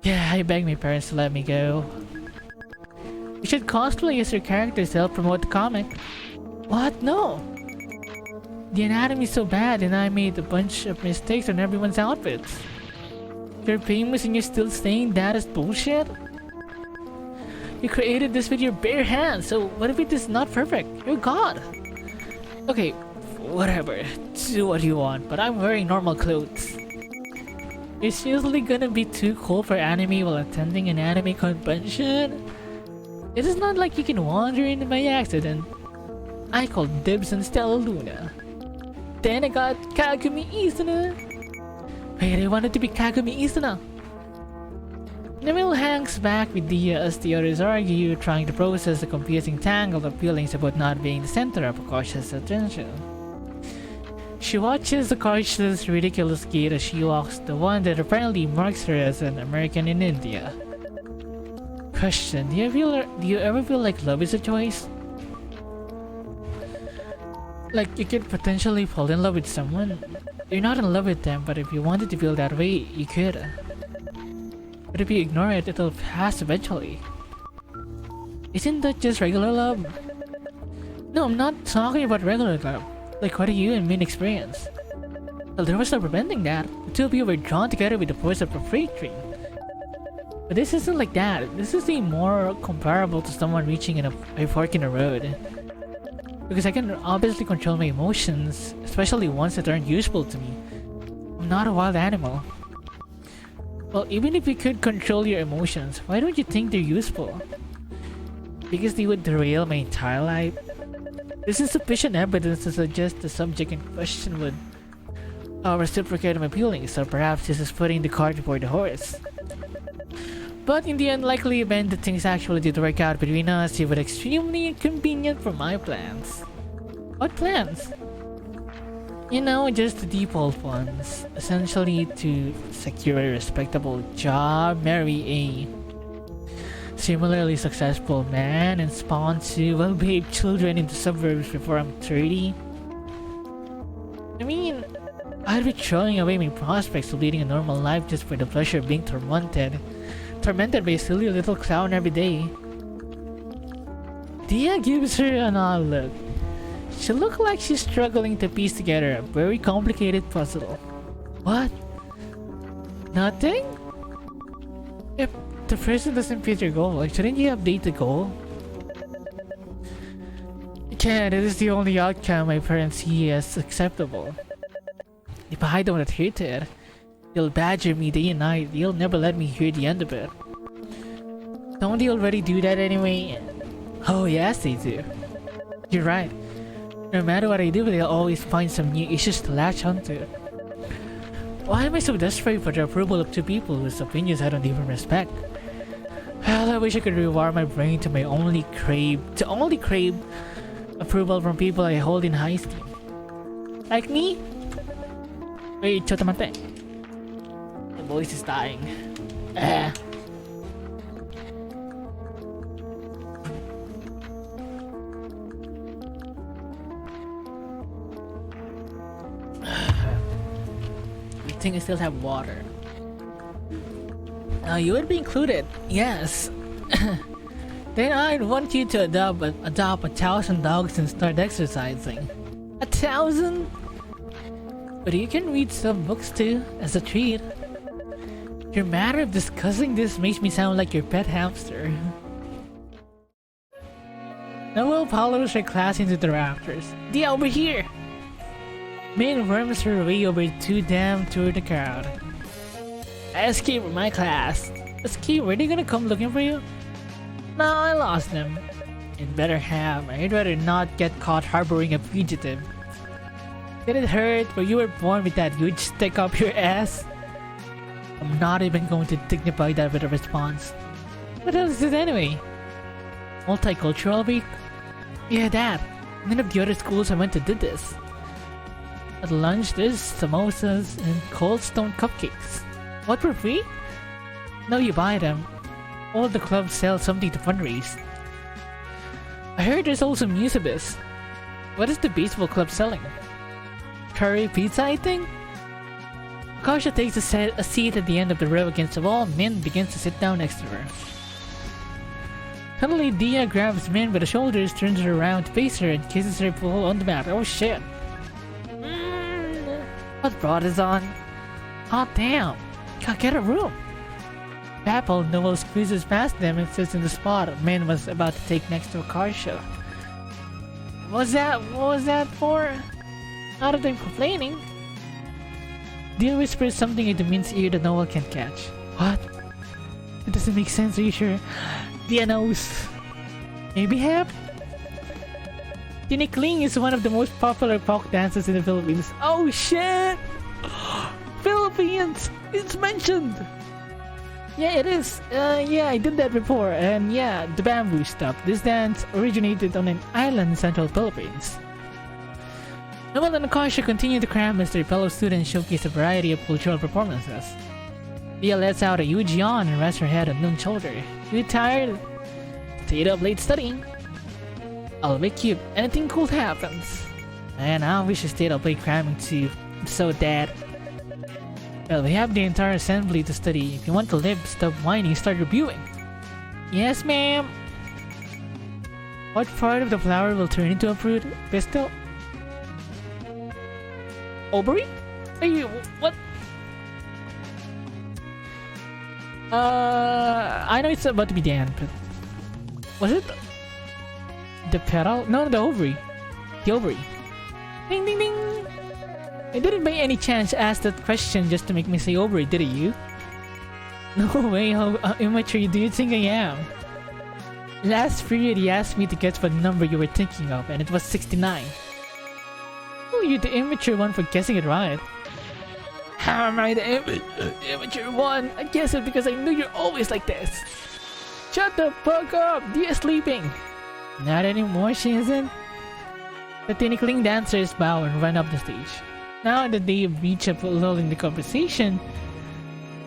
Yeah, I begged my parents to let me go. You should cosplay as your characters to help promote the comic. What? No! The anatomy is so bad and I made a bunch of mistakes on everyone's outfits. You're famous and you're still saying that is bullshit? You created this with your bare hands, so what if it is not perfect? You're God! Okay, whatever. Do what you want, but I'm wearing normal clothes. You're seriously gonna be too cool for anime while attending an anime convention? It is not like you can wander in by accident. I called dibs on Stella Luna. Then I got Kagumi Izuna. Wait, I wanted to be Kagumi Izuna. Noelle hangs back with Diya as the others argue, trying to process the confusing tangle of feelings about not being the center of Akarsha's attention. She watches Akarsha's ridiculous gait as she walks, the one that apparently marks her as an American in India. Question, do you ever feel like love is a choice? Like you could potentially fall in love with someone. You're not in love with them, but if you wanted to feel that way, you could. But if you ignore it, it'll pass eventually. Isn't that just regular love? No, I'm not talking about regular love. Like what do you and Min experience? Well, there was no preventing that. The two of you were drawn together with the force of a freight train. But this isn't like that. This is more comparable to someone reaching a fork in the road. Because I can obviously control my emotions, especially ones that aren't useful to me. I'm not a wild animal. Well, even if you could control your emotions, why don't you think they're useful? Because they would derail my entire life? This is sufficient evidence to suggest the subject in question would reciprocate my feelings, so perhaps this is putting the cart before the horse. But in the unlikely event that things actually did work out between us, it would extremely inconvenient for my plans. What plans? You know, just the default ones. Essentially to secure a respectable job, marry a similarly successful man, and spawn two well-behaved children in the suburbs before I'm 30. I mean, I'd be throwing away my prospects of leading a normal life just for the pleasure of being tormented by a silly little clown every day. Diya gives her an odd look. She looks like she's struggling to piece together a very complicated puzzle. What? Nothing? If the person doesn't fit your goal, shouldn't you update the goal? You can't, it is the only outcome my parents see as acceptable. If I don't adhere to it, they'll badger me day and night. They'll never let me hear the end of it. Don't they already do that anyway? Oh yes, they do. You're right. No matter what I do, they'll always find some new issues to latch onto. Why am I so desperate for the approval of two people whose opinions I don't even respect? Well, I wish I could rewire my brain to only crave approval from people I hold in high esteem. Like me? Wait, chotamate. The voice is dying. I think I still have water. You would be included, yes. Then I'd want you to adopt 1,000 dogs and start exercising. 1,000? But you can read some books too, as a treat. Your matter of discussing this makes me sound like your pet hamster. Noelle follows her class into the rafters. Diya, over here! Min worms her way over to them through the crowd. I escaped from my class. Escape? Were they gonna come looking for you? No, I lost them. You'd better have. I'd rather not get caught harboring a fugitive. Did it hurt? But you were born with that huge stick up your ass? I'm not even going to dignify that with a response. What else is it anyway? Multicultural week? Yeah, that. None of the other schools I went to did this. At lunch, there's samosas and cold stone cupcakes. What, for free? No, you buy them. All the clubs sell something to fundraise. I heard there's also Musibus. What is the baseball club selling? Curry pizza, I think? Akarsha takes a seat at the end of the row against the wall. Min begins to sit down next to her. Suddenly, Diya grabs Min by the shoulders, turns her around to face her, and kisses her full on the mouth. Oh shit! What brought us on? Hot damn! Can't get a room! Baffled, Noelle squeezes past them and sits in the spot Min was about to take next to Akarsha. What was that for? Not of them complaining. Diya whispers something into Min's ear that Noelle can't catch. What? It doesn't make sense, are you sure? Diya knows. Maybe half? Tinikling is one of the most popular folk dances in the Philippines. Oh shit! Philippines! It's mentioned! Yeah, it is. Yeah, I did that before. And yeah, the bamboo stuff. This dance originated on an island in central Philippines. Noelle and Akarsha continue to cram as their fellow students showcase a variety of cultural performances. Diya lets out a huge yawn and rests her head on Noon's shoulder. You tired? Stayed up late studying. I'll wake you if anything cool happens. Man, I wish I stayed up late cramming too. I'm so dead. Well, we have the entire assembly to study. If you want to live, stop whining, start reviewing. Yes, ma'am. What part of the flower will turn into a fruit? Pistil? Ovary? Hey, what? I know it's about to be Dan, but was it the petal? No, the ovary. The ovary. Ding ding ding. I didn't by any chance ask that question just to make me say ovary, did you? No way, how immature do you think I am? Last period he asked me to guess what number you were thinking of, and it was 69. Oh, you're the immature one for guessing it right. How am I the immature one? I guess it because I knew you're always like this. Shut the fuck up! Diya's sleeping! Not anymore, she isn't. The tinikling dancers bow and run up the stage. Now that they have reached a lull in the conversation,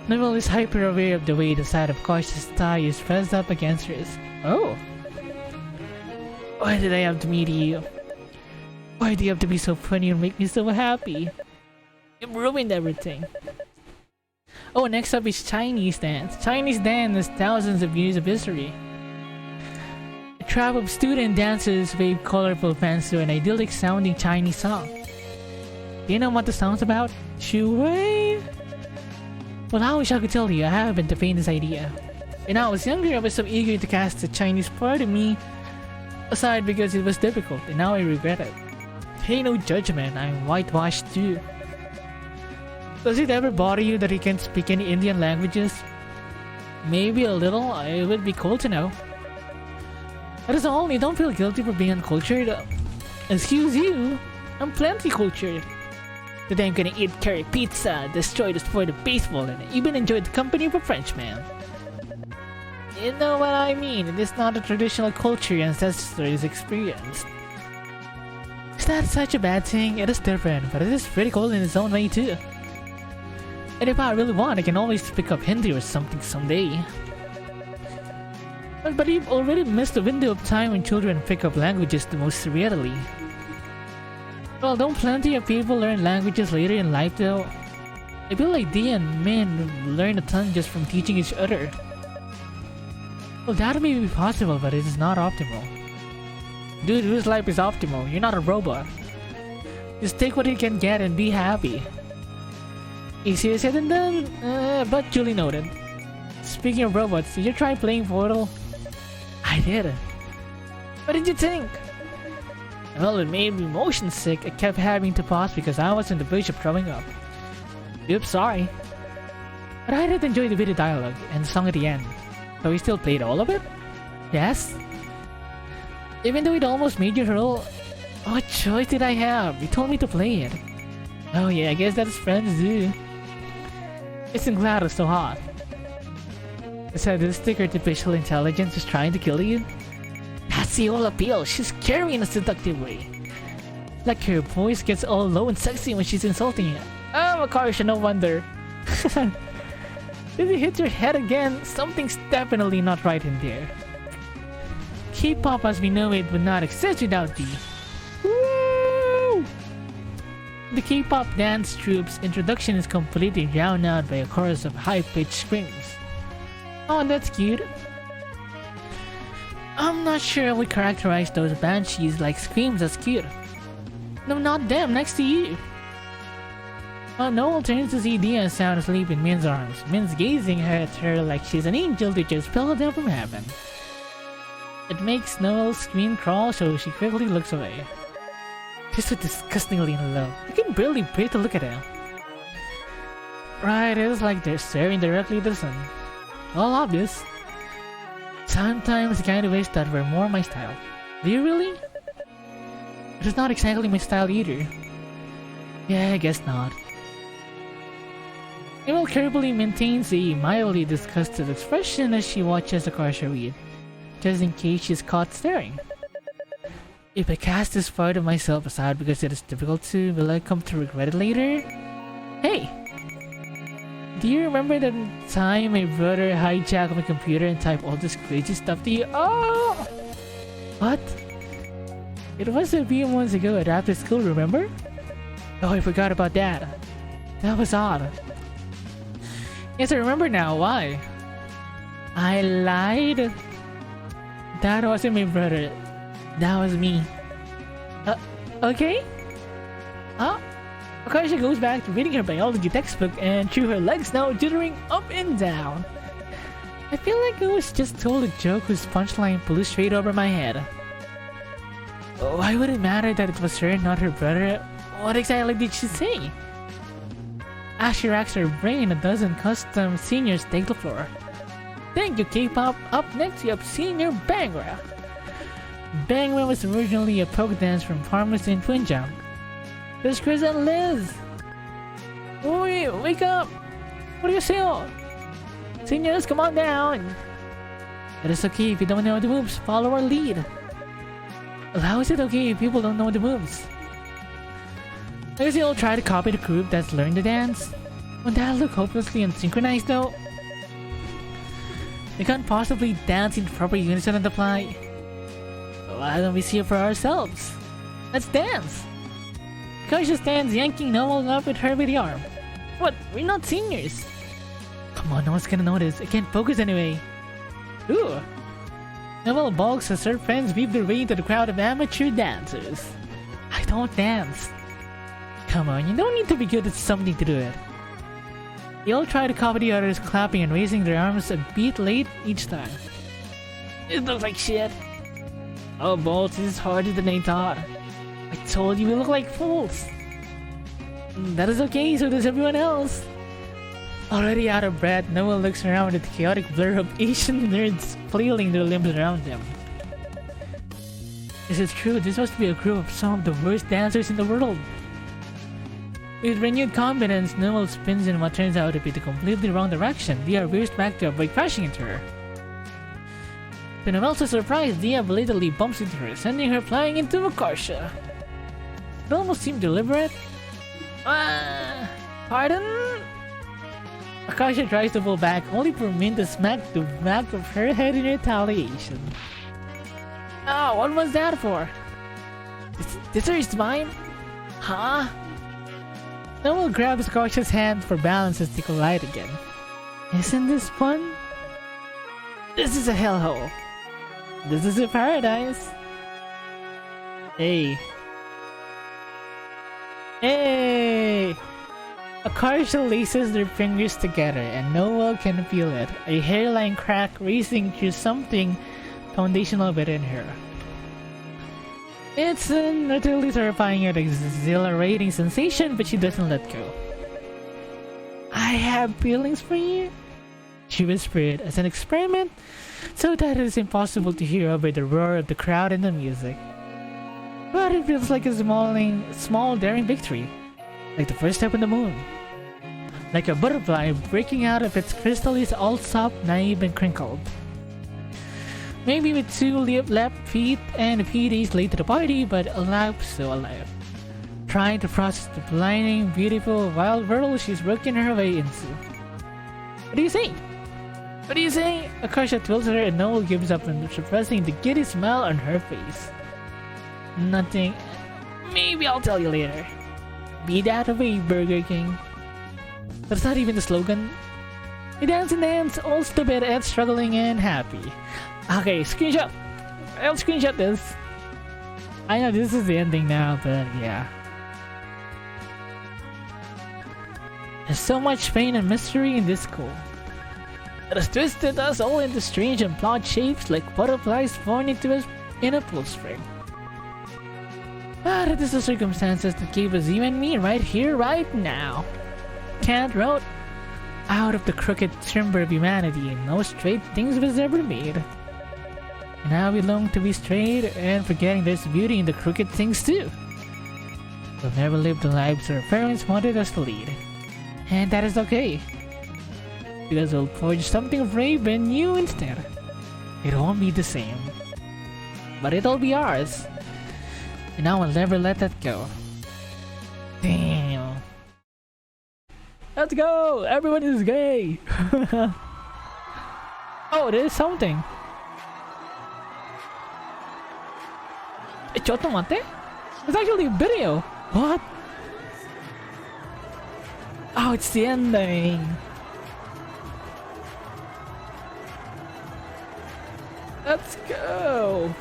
Noelle is hyper aware of the way the side of Akarsha's thigh is pressed up against hers. Oh! Why did I have to meet you? Why do you have to be so funny and make me so happy? You've ruined everything. Oh, next up is Chinese dance. Chinese dance has thousands of years of history. A tribe of student dancers wave colorful fans to an idyllic sounding Chinese song. Do you know what the song's about? Shu Wei? Well, I wish I could tell you. I haven't the faintest idea. When I was younger, I was so eager to cast the Chinese part of me aside because it was difficult, and now I regret it. Pay no judgment, I'm whitewashed too. Does it ever bother you that you can't speak any Indian languages? Maybe a little. It would be cool to know. That is all. You don't feel guilty for being uncultured. Excuse you. I'm plenty cultured. Today I'm gonna eat curry pizza, destroy the sport of baseball, and even enjoy the company of a Frenchman. You know what I mean? It is not a traditional culture your ancestors experienced. Is that such a bad thing? It is different, but it is pretty cool in its own way too. And if I really want, I can always pick up Hindi or something someday. But you've already missed the window of time when children pick up languages the most readily. Well, don't plenty of people learn languages later in life though? I feel like Diya and Min learn a ton just from teaching each other. Well, that may be possible, but it is not optimal. Dude, whose life is optimal? You're not a robot. Just take what you can get and be happy. Easier said than done, but duly noted. Speaking of robots, did you try playing Portal? I did. What did you think? Well, it made me motion sick. I kept having to pause because I was on the verge of throwing up. Oops, sorry. But I did enjoy the video dialogue and the song at the end. So we still played all of it? Yes? Even though it almost made your role, what choice did I have? You told me to play it. Oh yeah, I guess that's friends do. Isn't glad it's so hot. The sadistic artificial intelligence is trying to kill you? That's the whole appeal. She's scary in a seductive way. Like her voice gets all low and sexy when she's insulting you. Oh, Akarsha, no wonder. Did you hit your head again? Something's definitely not right in there. K-pop as we know it would not exist without Diya. Woo! The K-pop dance troupe's introduction is completely drowned out by a chorus of high-pitched screams. Oh, that's cute. I'm not sure we characterize those banshees like screams as cute. No, not them, next to you. Noelle turns to see Diya sound asleep in Min's arms. Min's gazing at her like she's an angel that just fell down from heaven. It makes Noelle's skin crawl, so she quickly looks away. She's so disgustingly in love. You can barely bear to look at him. Right, it's like they're staring directly at the sun. All obvious. Sometimes I kinda wish that were more my style. Do you really? It's not exactly my style either. Yeah, I guess not. Noelle carefully maintains a mildly disgusted expression as she watches Akarsha read, just in case she's caught staring. If I cast this part of myself aside because it is difficult to, will I come to regret it later? Hey! Do you remember the time my brother hijacked my computer and typed all this crazy stuff to you? Oh! What? It was a few months ago at after school, remember? Oh, I forgot about that. That was odd. Yes, I remember now. Why? I lied. That wasn't my brother. That was me. Okay? Akarsha goes back to reading her biology textbook and threw her legs now jittering up and down. I feel like I was just told a joke whose punchline flew straight over my head. Why would it matter that it was her, not her brother? What exactly did she say? As she racks her brain, a dozen custom seniors take the floor. Thank you, K-pop. Up next, we have Senior Bangra. Bangra was originally a folk dance from farmers in Punjab. There's Chris and Liz. Oi, wake up! What are you saying? Seniors, come on down. It is okay if you don't know the moves. Follow our lead. Well, how is it okay if people don't know the moves? I guess you'll try to copy the group that's learned the dance. Would that look hopelessly unsynchronized though? We can't possibly dance in proper unison on the fly. Why don't we see it for ourselves? Let's dance! Akarsha stands yanking Noelle up with her with the arm. What? We're not seniors! Come on, no one's gonna notice. I can't focus anyway. Ooh! Noelle balks as her friends weave their way into the crowd of amateur dancers. I don't dance. Come on, you don't need to be good at something to do it. They all try to copy the others, clapping and raising their arms a beat late each time. It looks like shit. Oh, balls, this is harder than I thought. I told you we look like fools. That is okay, so does everyone else. Already out of breath, Noelle looks around at the chaotic blur of Asian nerds flailing their limbs around them. Is it true? This must be a group of some of the worst dancers in the world. With renewed confidence, Noelle spins in what turns out to be the completely wrong direction. Diya veers back to avoid crashing into her. To Noelle's surprise, Diya belatedly bumps into her, sending her flying into Akarsha. It almost seemed deliberate. Pardon? Akarsha tries to pull back, only for Min to smack the back of her head in retaliation. Oh, what was that for? This is mine? Huh? Noelle grabs Akarsha's hand for balance as they collide again. Isn't this fun? This is a hellhole. This is a paradise. Hey. Hey! Akarsha laces their fingers together and Noelle can feel it. A hairline crack racing through something foundational within her. It's an utterly terrifying and exhilarating sensation, but she doesn't let go. I have feelings for you, she whispered, as an experiment, so that it is impossible to hear over the roar of the crowd and the music. But it feels like a small daring victory, like the first step on the moon. Like a butterfly breaking out of its chrysalis, all soft, naive, and crinkled. Maybe with two left feet and a few days late to the party, but alive, so alive. Trying to process the blinding, beautiful, wild world she's working her way into. What do you say? What do you say? Akarsha twirls her and Noelle gives up and suppressing the giddy smile on her face. Nothing. Maybe I'll tell you later. Be that way, Burger King. That's not even the slogan. We dance and dance, all stupid and struggling and happy. Okay, screenshot. I'll screenshot this. I know this is the ending now, but yeah. There's so much pain and mystery in this school. It has twisted us all into strange and flawed shapes like butterflies born into us in a full spring. But it is the circumstances that gave us you and me right here, right now. Can't root out of the crooked timber of humanity, and no straight things was ever made. And now we long to be straight and forgetting there's beauty in the crooked things too. We'll never live the lives our parents wanted us to lead. And that is okay. Because we'll forge something brave and new instead. It won't be the same. But it'll be ours. And I will never let that go. Damn. Let's go! Everyone is gay! Oh, there's something. Chotomate? It's actually a video! What? Oh, it's the ending! Let's go!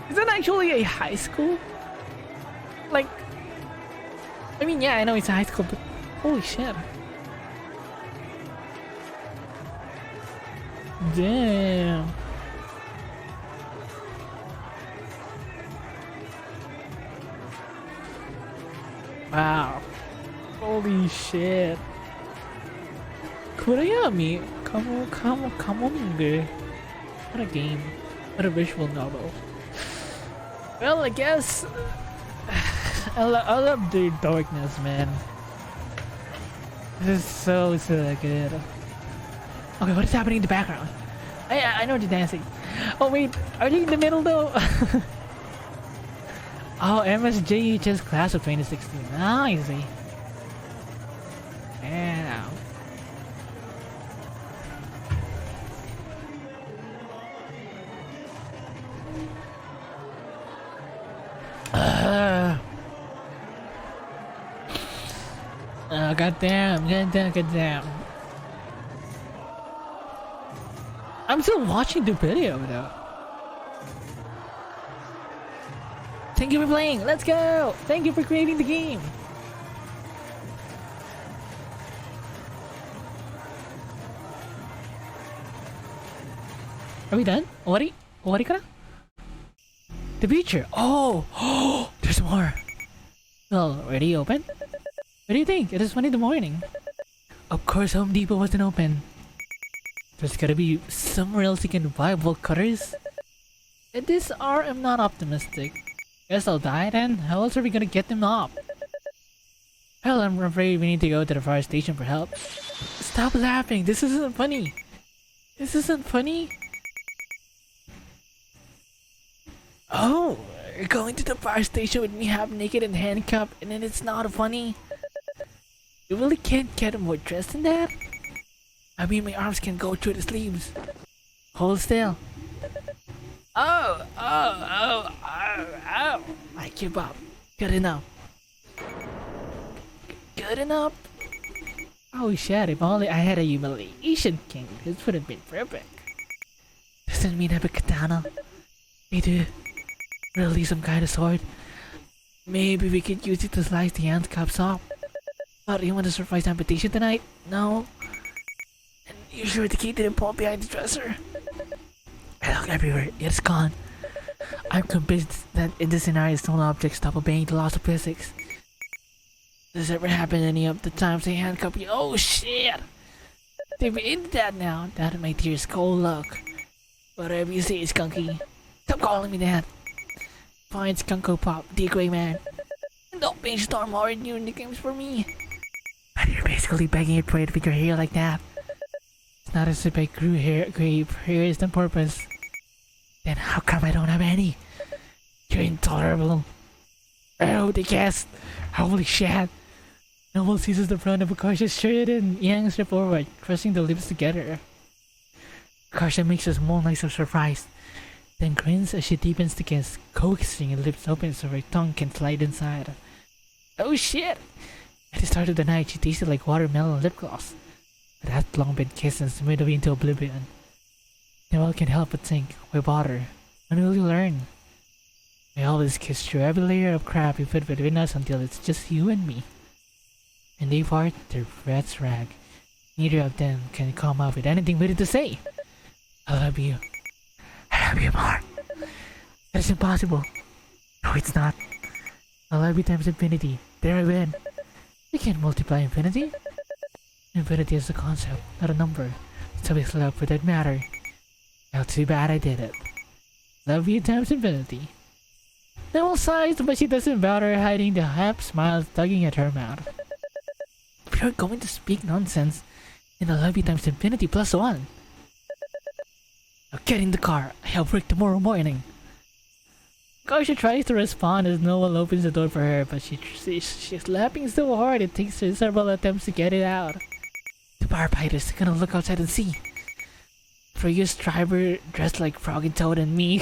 Is that actually a high school? Like... I mean, yeah, I know it's a high school, but... Holy shit. Damn. Wow. Holy shit. Kurayami. Come on, girl. What a game. What a visual novel. Well, I guess... I love the darkness, man. This is so good. Okay, what is happening in the background? I know they're dancing. Oh wait, are they in the middle though? Oh, MSJH's class of 2016. Ah, I see. Yeah. Oh, goddamn. I'm still watching the video though. Thank you for playing. Let's go. Thank you for creating the game. Are we done? Owari kana? The future. Oh, there's more. Well, already open? What do you think? It is 1 in the morning. Of course, Home Depot wasn't open. There's gotta be somewhere else you can buy bulk cutters. At this hour, I'm not optimistic. Guess I'll die then? How else are we gonna get them up? Hell, I'm afraid we need to go to the fire station for help. Stop laughing, this isn't funny. This isn't funny. Oh, you're going to the fire station with me half naked and handcuffed and then it's not funny? You really can't get more dressed than that? I mean, my arms can go through the sleeves. Hold still. Oh. I give up. Good enough. Good enough? Oh shit, if only I had a humiliation king, this would have been perfect. Doesn't mean I have a katana. Me too. Really some kind of sword. Maybe we could use it to slice the handcuffs off. But you want to surprise amputation tonight? No? And you sure the key didn't fall behind the dresser? I look everywhere, it's gone. I'm convinced that in this scenario stolen objects stop obeying the laws of physics. Does this ever happen any of the times they handcuff you? Oh shit! They've into that now. That my dear skull luck. Whatever you say, Skunky. Stop calling me that. Fine, Skunko Pop, the Grey Man. And don't brainstorm hard new nicknames for me. And you're basically begging your prey to pick your hair like that. It's not as if I grew hair, grave hairs on purpose. Then how come I don't have any? You're intolerable. Oh, the guest. Holy shit. Noelle seizes the front of Akarsha's shirt and yanks her forward, pressing the lips together. Akarsha makes a small noise of surprise, then grins as she deepens the kiss, coaxing her lips open so her tongue can slide inside. Oh shit! At the start of the night, she tasted like watermelon lip gloss, but had long been kissed and smeared away into oblivion. Noelle can't help but think, why bother? When will you learn? I always kiss through every layer of crap you put between us until it's just you and me. And they part, their breaths rag. Neither of them can come up with anything better to say. I love you. I love you more. That's impossible. No, it's not. I love you times infinity. There I win. We can't multiply infinity. Infinity is a concept, not a number. So is love for that matter. Well, too bad I did it. Love you times infinity. Noelle sighs, but she doesn't bother hiding the half smile tugging at her mouth. If you're going to speak nonsense, then I love you times infinity plus one. Now get in the car. I have work tomorrow morning. Akarsha tries to respond as Noelle opens the door for her, but she's laughing so hard it takes her several attempts to get it out. The firefighters are gonna look outside and see. Prius driver dressed like Frog and Toad and me.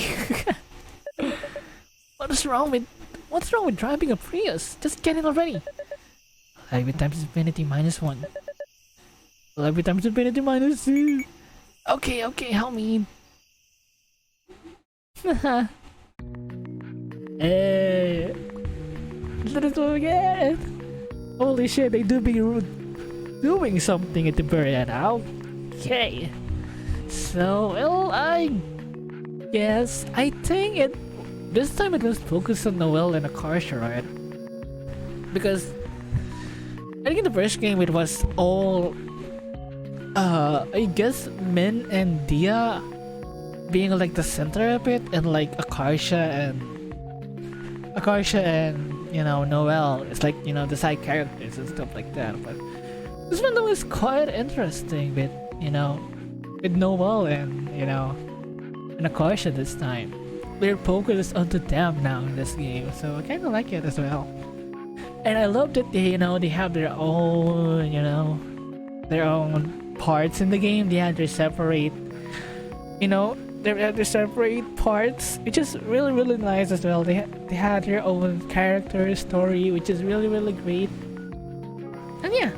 What's wrong with driving a Prius? Just get in already. Love you times infinity minus one. Love you times infinity minus two. Okay, help me. Hey, let us go again. Holy shit, they do be doing something at the very end. Okay. So, well, I guess I think this time it was focused on Noelle and Akarsha, right? Because I think in the first game it was all I guess Min and Diya being like the center of it, and like Akarsha and you know Noelle is like, you know, the side characters and stuff like that. But this one was quite interesting with, you know, with Noelle and, you know, and Akarsha this time. They're focused onto them now in this game, so I kinda like it as well. And I love that they, you know, they have their own, you know, their own parts in the game. They have their separate, you know, they have their separate parts, which is really nice as well. They had their own character story, which is really great. And yeah,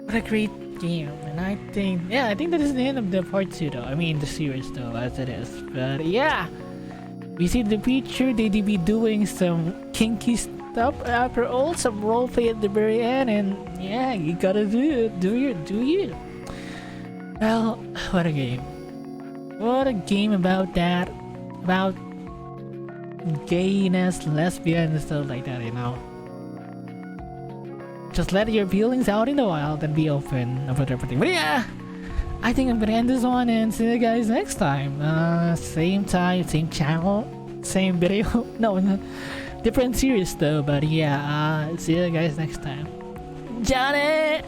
what a great game. And I think that is the end of the part 2 though. I mean the series though, as it is. But yeah, we see the future. They be doing some kinky stuff after all, some roleplay at the very end, and yeah, you gotta do it. Do you? Well, what a game. What a game about that. About gayness, lesbian and stuff like that, you know. Just let your feelings out in the wild and be open about everything. But yeah, I think I'm gonna end this one and see you guys next time. Same time, same channel, same video. No, different series though. But yeah, see you guys next time. Johnny!